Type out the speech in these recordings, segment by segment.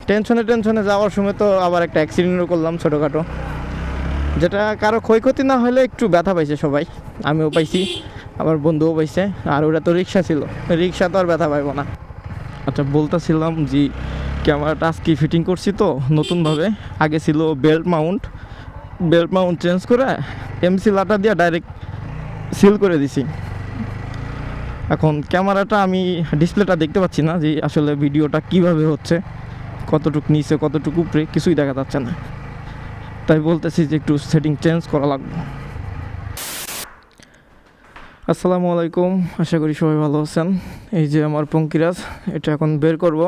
টেনশনে যাওয়ার সময় তো আবার একটা অ্যাক্সিডেন্টও করলাম ছোটোখাটো, যেটা কারো ক্ষয়ক্ষতি না হলে একটু ব্যথা পাইছে সবাই, আমিও পাইছি, আমার বন্ধুও পাইছে। আর ওটা তো রিক্সা ছিল, রিক্সা তো আর ব্যথা পাইবো না। আচ্ছা, বলতেছিলাম যে ক্যামেরাটা আজকে ফিটিং করছি তো নতুনভাবে। আগে ছিল বেল্ট মাউন্ট চেঞ্জ করে এমসি লাটা দিয়ে ডাইরেক্ট সিল করে দিছি। এখন ক্যামেরাটা আমি ডিসপ্লেটা দেখতে পাচ্ছি না যে আসলে ভিডিওটা কিভাবে হচ্ছে, কতটুকু নিচে কতটুকু উপরে কিছুই দেখা যাচ্ছে না, তাই বলতেছি যে একটু সেটিং চেঞ্জ করা লাগবে। আসসালামু আলাইকুম, আশা করি সবাই ভালো আছেন। এই যে আমার পঙ্কিরাজ, এটা এখন বের করব,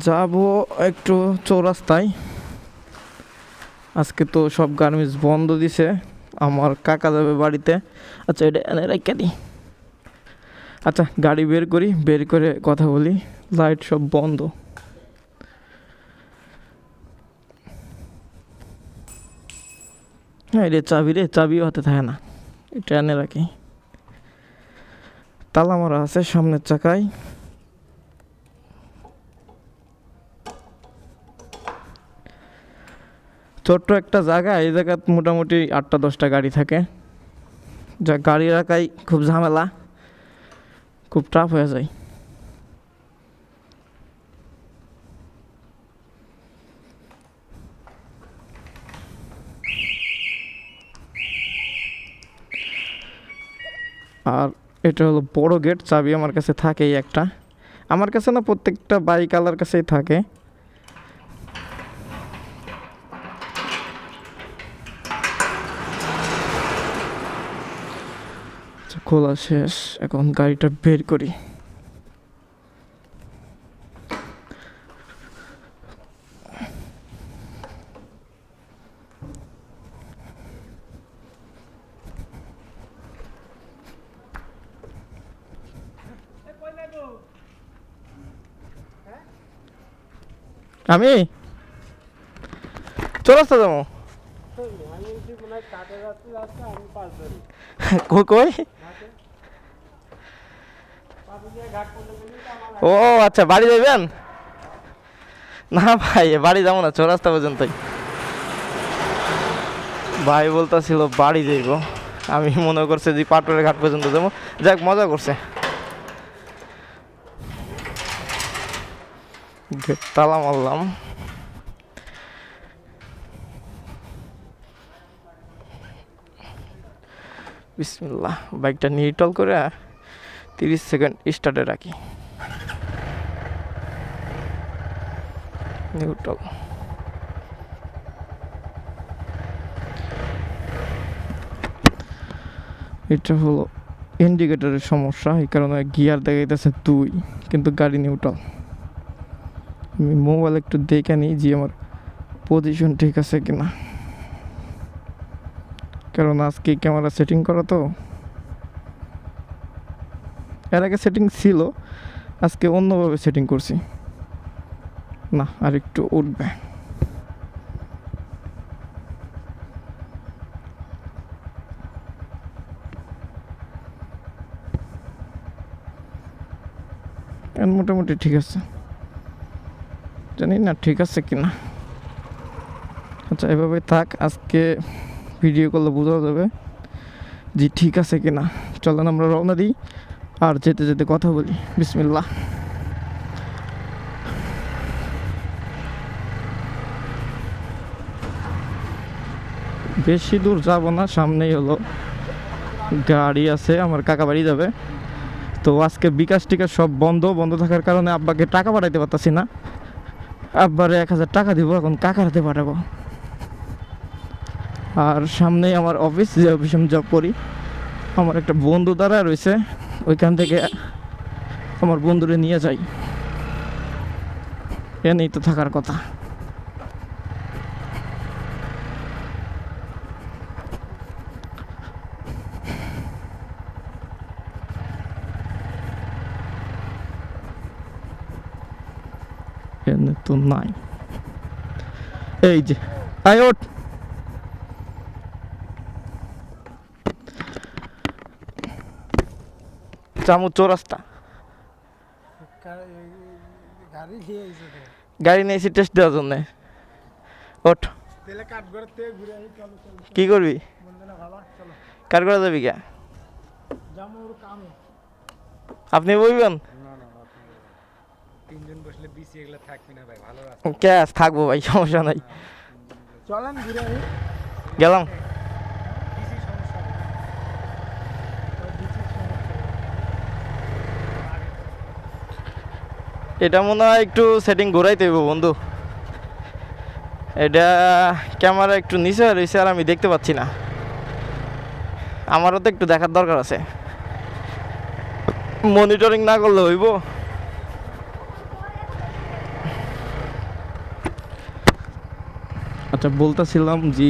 যাব একটু চৌরাস্তায়। আজকে তো সব গার্মেন্টস বন্ধ দিছে, আমার কাকা যাবে বাড়িতে। আচ্ছা, এটা এনে রেখে দিই। আচ্ছা, গাড়ি বের করি, বের করে কথা বলি। লাইট সব বন্ধ। হ্যাঁ, এটা চাবিও হাতে থাকে না, এটা এনে রাখি। তালা মারা আছে সামনের চাকায়। ছোট্ট একটা জায়গা, এই জায়গায় মোটামুটি 8-10টা গাড়ি থাকে, যা গাড়ি রাখাই খুব ঝামেলা, খুব টাফ হয়ে যায়। আর এটা হলো বড় গেট, চাবি আমার কাছে থাকেই একটা, আমার কাছে না, প্রত্যেকটা বাইক আলার কাছেই থাকে। খোলা শেষ, এখন গাড়িটা বের করি। আমি চলে আসতে যাবো কই। ও আচ্ছা, বাড়ি যাবেন? না ভাই, বাড়ি যাবো না, চৌরাস্তা পর্যন্তই। ভাই বলতেছিল বাড়ি যাইব, আমি মনে করছি যে পাটোয়ারি ঘাট পর্যন্ত যাবো। যাক, মজা করছে। তালা মারলাম। বিসমিল্লাহ। বাইকটা নিউট্রাল করে 30 সেকেন্ড স্টার্টে রাখি। নিউট্রাল। এটা হলো ইন্ডিকেটরের সমস্যা, এই কারণে গিয়ার দেখাইতেছে 2, কিন্তু গাড়ি নিউট্রাল। আমি মোবাইল একটু দেখে নিই যে আমার পজিশন ঠিক আছে কিনা, কারণ আজকে ক্যামেরা সেটিং করা তো। এর আগে সেটিং ছিল, আজকে অন্যভাবে সেটিং করছি। না, আর একটু উঠবে। মোটামুটি ঠিক আছে, জানি না ঠিক আছে কিনা। আচ্ছা, এভাবে থাক, আজকে ভিডিও করলে বোঝা যাবে যে ঠিক আছে কিনা। চলেন আমরা রওনা দিই, আর যেতে যেতে কথা বলি। বিসমিল্লাহ। বেশি দূর যাব না, সামনেই হলো গাড়ি আছে, আমার কাকা বাড়ি যাবে। তো আজকে বিকাশ টিকাশ সব বন্ধ থাকার কারণে আব্বাকে টাকা পাঠাইতে পারতাছি না। আব্বারে 1000 টাকা দিব, এখন কাকার হাতে পাঠাবো। আর সামনেই আমার অফিস, যে অফিসে আমি জব করি। আমার একটা বন্ধু দ্বারা রয়েছে, ওইখান থেকে আমার বন্ধুরে নিয়ে যাই, এনেই তো থাকার কথা। এনে তো নাই, এই যে আয় ওঠ। চামু চৌরাস্তা। গাড়ি খেয়ে আইছে তো। গাড়ি নিয়েছি টেস্ট দেওয়ার জন্য। ওঠ, কি করবি? কার করে যাবি কে? আপনি বলবেন ক্যাশ থাকবো ভাই, সমস্যা নাই। গেলাম। এটা মনে হয় একটু সেটিং ঘোরাইতে হইব বন্ধু। এটা ক্যামেরা একটু নিচে রয়েছে আর আমি দেখতে পাচ্ছি না। আমারও তো একটু দেখার দরকার আছে, মনিটরিং না করলে হইব। আচ্ছা, বলতেছিলাম যে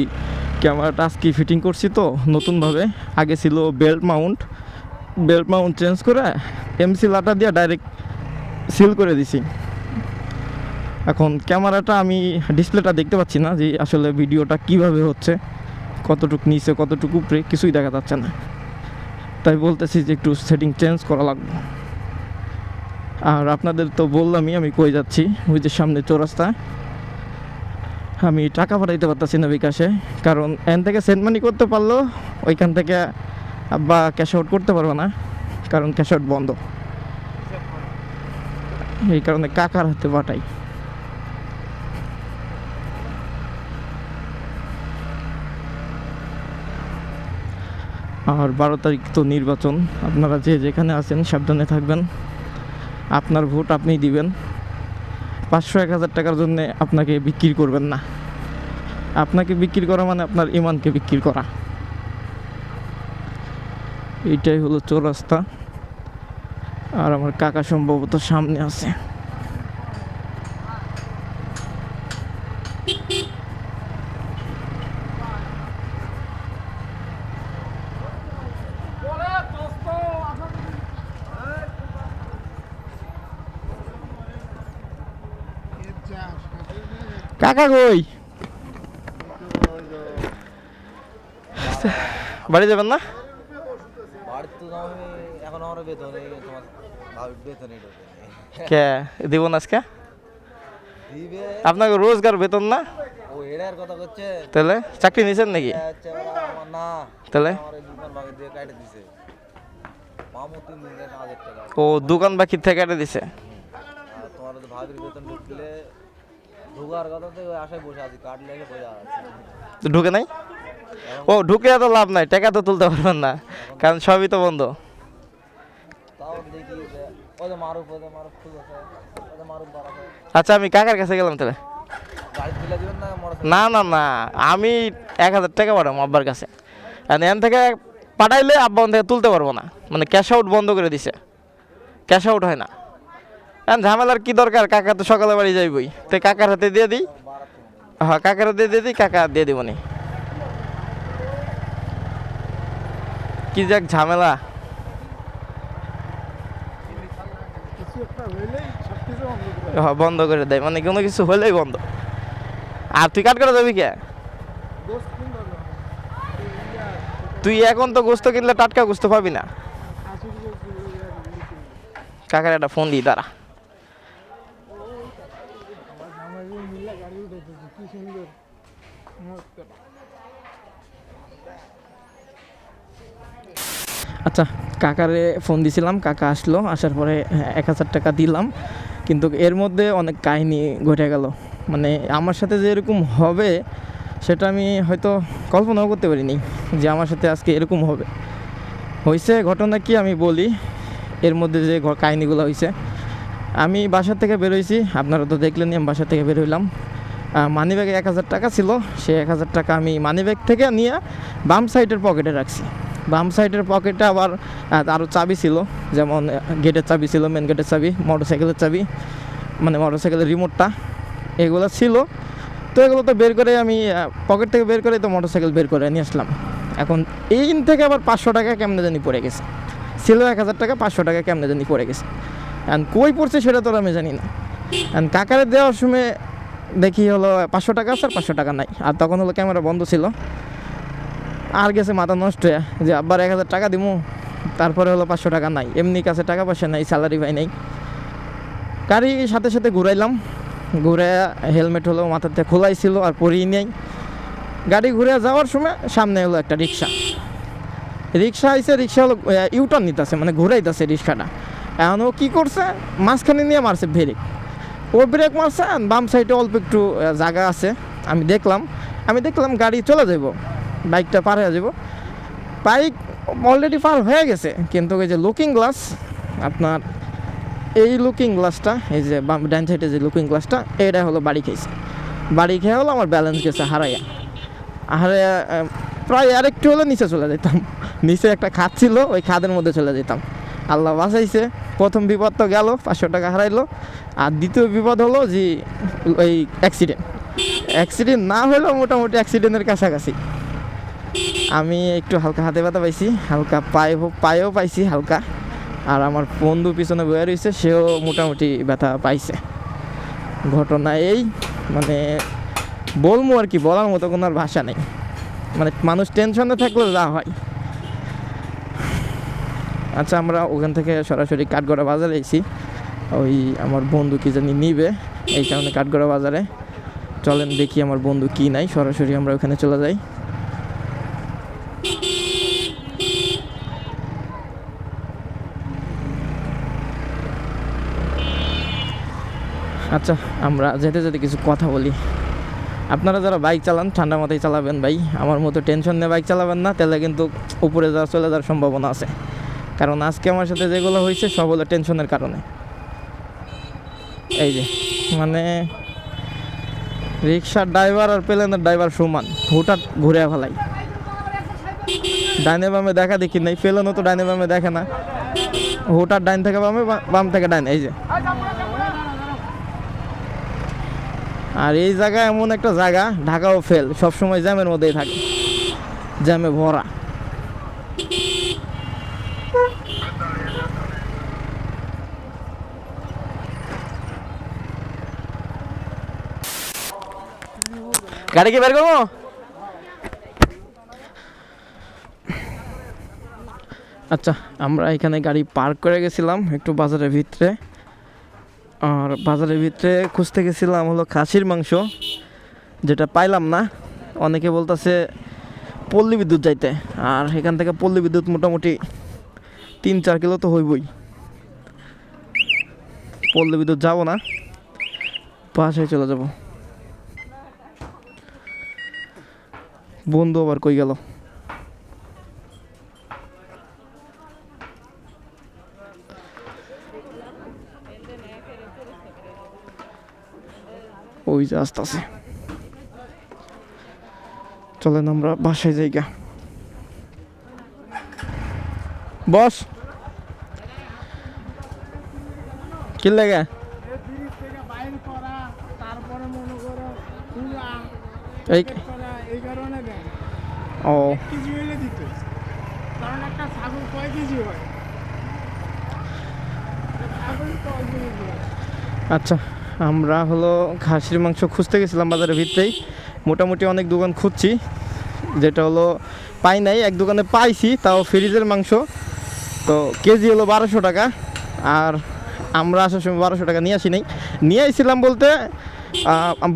ক্যামেরাটা আজকে ফিটিং করছি তো নতুনভাবে। আগে ছিল বেল্ট মাউন্ট চেঞ্জ করে এমসি লাটা দিয়ে ডাইরেক্ট সিল করে দিছি। এখন ক্যামেরাটা আমি ডিসপ্লেটা দেখতে পাচ্ছি না যে আসলে ভিডিওটা কিভাবে হচ্ছে, কতটুকু নিচে কতটুকু উপরে কিছুই দেখা যাচ্ছে না। তাই বলতেছি যে একটু সেটিং চেঞ্জ করা লাগবে। আর আপনাদের তো বললামই আমি কই যাচ্ছি, ওই যে সামনে চৌরাস্তা। আমি টাকা পাঠাইতে পারতেছি না বিকাশে, কারণ এন থেকে সেন্ড মানি করতে পারলেও ওইখান থেকে আব্বা ক্যাশ আউট করতে পারবে না, কারণ ক্যাশ আউট বন্ধ। এই কারণে কাকার হাতে পাঠাই। আর 12 তারিখ তো নির্বাচন। আপনারা যে যেখানে আছেন সাবধানে থাকবেন। আপনার ভোট আপনিই দিবেন। 500-1000 টাকার জন্য আপনাকে বিক্রি করবেন না। আপনাকে বিক্রি করা মানে আপনার ইমানকে বিক্রি করা। এইটাই হলো চৌরাস্তা। আর আমার কাকা সম্ভবত সামনে আছে। কাকা কই? বাড়ি যাবেন না? কে দিব না আজকে? আপনাকে রোজগার বেতন না? তাহলে চাকরি নিছেন নাকি? তাহলে ও দোকান বাকি থেকে কেটে দিছে। ঢুকে নাই? ও ঢুকে তো লাভ নাই, টাকা তো তুলতে পারবেন না, কারণ সবই তো বন্ধ। আচ্ছা, আমি কাকার কাছে গেলাম তাহলে। না না না, আমি 1000 টাকা পাঠাবো আব্বার কাছে। এখান থেকে পাঠাইলে আব্বা থেকে তুলতে পারবো না, মানে ক্যাশ আউট বন্ধ করে দিছে, ক্যাশ আউট হয় না। এখন ঝামেলার কি দরকার? কাকা তো সকালে বাড়ি যাইবই, তাই কাকার হাতে দিয়ে দিই। হ্যাঁ, কাকার হাতে দিয়ে দিই, কাকা দিয়ে দিব নি। কি যাক ঝামেলা। হ্যাঁ, বন্ধ করে দেয়, মানে কোনো কিছু হলেই বন্ধ। আর তুই কাট করে যাবি কে? তুই এখন তো গোস্ত কিনলে টাটকা গোস্ত পাবি না। কাকার একটা ফোন দিই তারা। আচ্ছা, কাকারে ফোন দিছিলাম, কাকা আসলো, আসার পরে 1000 টাকা দিলাম। কিন্তু এর মধ্যে অনেক কাহিনী ঘটে গেল, মানে আমার সাথে যে এরকম হবে সেটা আমি হয়তো কল্পনাও করতে পারিনি যে আমার সাথে আজকে এরকম হবে। হয়েছে ঘটনা কি আমি বলি। এর মধ্যে যে কাহিনিগুলো হয়েছে, আমি বাসা থেকে বেরোইছি, আপনারা তো দেখলেনই আমি বাসা থেকে বেরোইলাম। মানিব্যাগে 1000 টাকা ছিল, সেই 1000 টাকা আমি মানিব্যাগ থেকে নিয়ে বাম সাইডের পকেটে রাখছি। বাম সাইডের পকেটে আবার আরও চাবি ছিল, যেমন গেটের চাবি ছিল, মেন গেটের চাবি, মোটরসাইকেলের চাবি, মানে মোটরসাইকেলের রিমোটটা, এগুলো ছিল। তো এগুলো তো বের করে আমি পকেট থেকে বের করে তো মোটরসাইকেল বের করে নিয়ে আসলাম। এখন এই থেকে আবার 500 টাকা কেমনে জানি পড়ে গেছে। ছিল 1000 টাকা, 500 টাকা কেমনে জানি পড়ে গেছে। এখন কই পড়ছে সেটা তো আমি জানি না। এখন কাকারে দেওয়ার সময় দেখি হলো 500 টাকা আছে আর 500 টাকা নাই। আর তখন হলো ক্যামেরা বন্ধ ছিল। আর গেছে মাথা নষ্ট হয়ে যে আবার 1000 টাকা দিমু, তারপরে হলো 500 টাকা নাই। এমনি কাছে টাকা পয়সা নাই, স্যালারি পাই নাই। গাড়ি সাথে সাথে ঘুরাইলাম, ঘুরে হেলমেট হলো মাথাতে খোলাই ছিল আর পরিয়ে নেই। গাড়ি ঘুরে যাওয়ার সময় সামনে হলো একটা রিক্সা আইসে, রিক্সা হলো ইউটার্ন নিতেছে, মানে ঘুরাইতেছে রিক্সাটা। এখন ও কী করছে, মাঝখানে নিয়ে মারছে ব্রেক। ও ব্রেক মারছে, বাম সাইডে অল্প একটু জায়গা আছে। আমি দেখলাম গাড়ি চলে যাব, বাইকটা পার হয়ে যাব। বাইক অলরেডি পার হয়ে গেছে, কিন্তু এই যে লুকিং গ্লাস, আপনার এই লুকিং গ্লাসটা, এই যে ডান সাইডে যে লুকিং গ্লাসটা, এটা হলো বাড়ি খেয়ে হলো আমার ব্যালেন্স গেছে হারাইয়া প্রায় আরেকটু হলে নিচে চলে যেতাম। নিচে একটা খাদ ছিল, ওই খাদের মধ্যে চলে যেতাম। আল্লাহ বাঁচাইছে। প্রথম বিপদ তো গেল, 500 টাকা হারাইলো। আর দ্বিতীয় বিপদ হলো যে ওই অ্যাক্সিডেন্ট না হলেও মোটামুটি অ্যাক্সিডেন্টের কাছাকাছি। আমি একটু হালকা হাতে ব্যথা পাইছি, হালকা পায়েও পাইছি হালকা। আর আমার বন্ধু পিছনে বয়ে রয়েছে, সেও মোটামুটি ব্যথা পাইছে। ঘটনা এই, মানে বলবো আর কি, বলার মতো কোনো আর ভাষা নেই। মানে মানুষ টেনশনে থাকলে যা হয়। আচ্ছা, আমরা ওখান থেকে সরাসরি কাঠগড়া বাজারে এসেছি। ওই আমার বন্ধু কি জানি নিবে, এই কারণে কাঠগড়া বাজারে। চলেন দেখি আমার বন্ধু কি নাই, সরাসরি আমরা ওখানে চলে যাই। আচ্ছা, আমরা যেতে যেতে কিছু কথা বলি। আপনারা যারা বাইক চালান ঠান্ডা মাথায় চালাবেন ভাই, আমার মতো টেনশন নিয়ে বাইক চালাবেন না, তাহলে কিন্তু উপরে চলে যাওয়ার সম্ভাবনা আছে। কারণ আজকে আমার সাথে যেগুলো হয়েছে সব হলো টেনশনের কারণে। এই যে মানে রিক্সার ড্রাইভার আর প্লেনের ড্রাইভার সমান, হুটাৎ ঘুরে ফেলাই। ডাইনে বামে দেখা দেখি নাই, প্লেনও তো ডাইনে বামে দেখে না, হুটাৎ ডাইন থেকে বামে, বাম থেকে ডাইন। এই যে, আর এই জায়গা এমন একটা জায়গা, ঢাকাও ফেল, সবসময় জ্যামের মধ্যেই থাকে, জ্যামে ভরা। গাড়ি কি বের করবো? আচ্ছা, আমরা এখানে গাড়ি পার্ক করে গেছিলাম একটু বাজারের ভিতরে। আর বাজারের ভিতরে খুঁজতে গেছিলাম হলো খাসির মাংস, যেটা পাইলাম না। অনেকে বলতেছে পল্লী বিদ্যুৎ যাইতে, আর এখান থেকে পল্লী বিদ্যুৎ মোটামুটি 3-4 কিলো তো হইবই। পল্লী বিদ্যুৎ যাবো না, বাসায় চলে যাব। বন্ধু আবার কই গেল? ওই যে আসতেছে। চলেন আমরা বাসায় যাই গা। বস কি লাগে? এই ও আচ্ছা, আমরা হলো খাসির মাংস খুঁজতে গেছিলাম বাজারের ভিতরেই। মোটামুটি অনেক দোকান খুঁজছি, যেটা হলো পাই নাই। এক দোকানে পাইছি, তাও ফ্রিজের মাংস। তো কেজি হলো 1200 টাকা। আর আমরা আসার সময় 1200 টাকা নিয়ে আসি নাই। নিয়ে আসছিলাম বলতে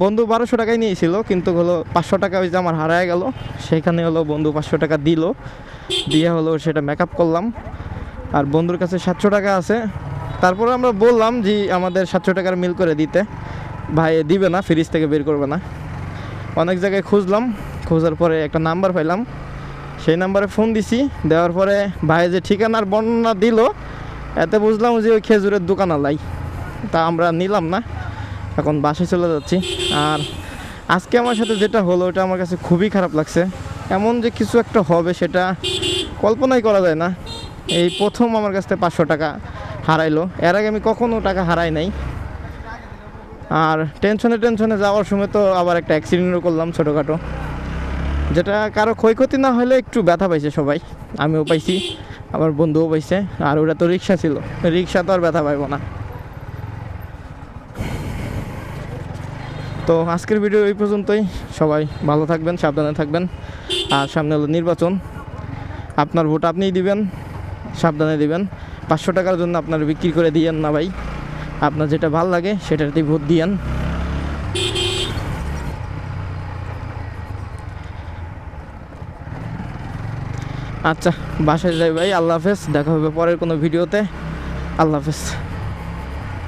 বন্ধু 1200 টাকায় নিয়েছিল, কিন্তু হলো 500 টাকা ওই যে আমার হারায় গেল। সেখানে হলো বন্ধু 500 টাকা দিল, দিয়ে হলো সেটা মেকআপ করলাম। আর বন্ধুর কাছে 700 টাকা আছে। তারপরে আমরা বললাম যে আমাদের 700 টাকার মিল করে দিতে। ভাই দিবে না, ফ্রিজ থেকে বের করবে না। অনেক জায়গায় খুঁজলাম, খোঁজার পরে একটা নাম্বার পাইলাম, সেই নাম্বারে ফোন দিছি। দেওয়ার পরে ভাই যে ঠিকানার বর্ণনা দিল, এতে বুঝলাম যে ওই খেজুরের দোকান আলাই। তা আমরা নিলাম না, এখন বাসায় চলে যাচ্ছি। আর আজকে আমার সাথে যেটা হলো, ওটা আমার কাছে খুবই খারাপ লাগছে। এমন যে কিছু একটা হবে সেটা কল্পনাই করা যায় না। এই প্রথম আমার কাছ থেকে 500 টাকা হারাইলো। এর আগে আমি কখনো টাকা হারাই নাই। আর টেনশনে যাওয়ার সময় তো আবার একটা অ্যাক্সিডেন্টও করলাম ছোটোখাটো, যেটা কারো ক্ষয়ক্ষতি না হলে একটু ব্যথা পাইছে সবাই। আমিও পাইছি, আমার বন্ধুও পাইছে। আর ওটা তো রিক্সা ছিল, রিক্সা তো আর ব্যথা পাইব না। তো আজকের ভিডিও এই পর্যন্তই। সবাই ভালো থাকবেন, সাবধানে থাকবেন। আর সামনে হলো নির্বাচন, আপনার ভোট আপনিই দিবেন, সাবধানে দিবেন। 500 টাকার জন্য আপনারা বিক্রি করে দিয়েন না ভাই। আপনার যেটা ভালো লাগে সেটাতেই ভোট দিয়েন। আচ্ছা বাসায় যাই ভাই, আল্লাহ হাফেজ, দেখা হবে পরের কোনো ভিডিওতে, আল্লাহ হাফেজ।